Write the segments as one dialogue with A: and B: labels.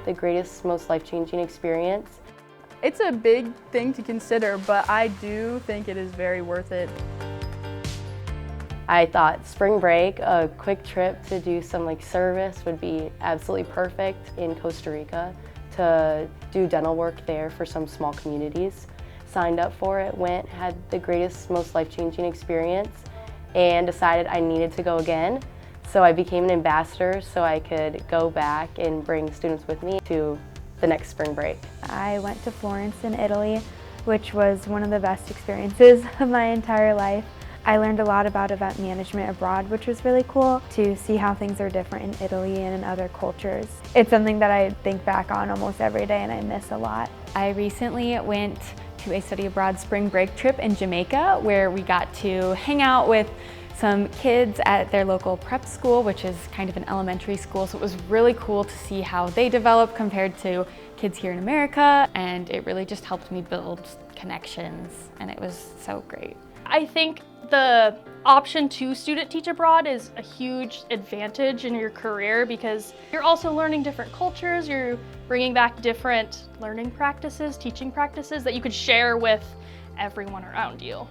A: the greatest, most life-changing experience.
B: It's a big thing to consider, but I do think it is very worth it.
A: I thought spring break, a quick trip to do some service would be absolutely perfect in Costa Rica to do dental work there for some small communities. Signed up for it, went, had the greatest, most life-changing experience, and decided I needed to go again. So I became an ambassador so I could go back and bring students with me to the next spring break.
C: I went to Florence in Italy, which was one of the best experiences of my entire life. I learned a lot about event management abroad, which was really cool to see how things are different in Italy and in other cultures. It's something that I think back on almost every day and I miss a lot.
D: I recently went to a study abroad spring break trip in Jamaica where we got to hang out with some kids at their local prep school, which is kind of an elementary school. So it was really cool to see how they develop compared to kids here in America. And it really just helped me build connections and it was so great.
E: I think the option to student teach abroad is a huge advantage in your career because you're also learning different cultures, you're bringing back different learning practices, teaching practices that you could share with everyone around you.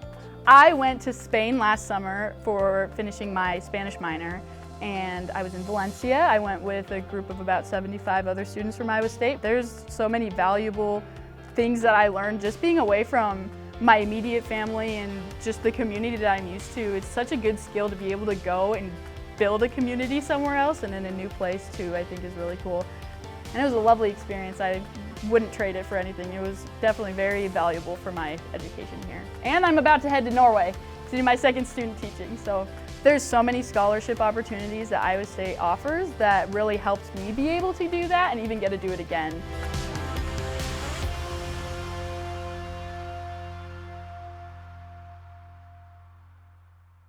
B: I went to Spain last summer for finishing my Spanish minor, and I was in Valencia. I went with a group of about 75 other students from Iowa State. There's so many valuable things that I learned just being away from my immediate family and just the community that I'm used to. It's such a good skill to be able to go and build a community somewhere else and in a new place too, I think is really cool. And it was a lovely experience. I wouldn't trade it for anything. It was definitely very valuable for my education here. And I'm about to head to Norway to do my second student teaching. So there's so many scholarship opportunities that Iowa State offers that really helps me be able to do that and even get to do it again.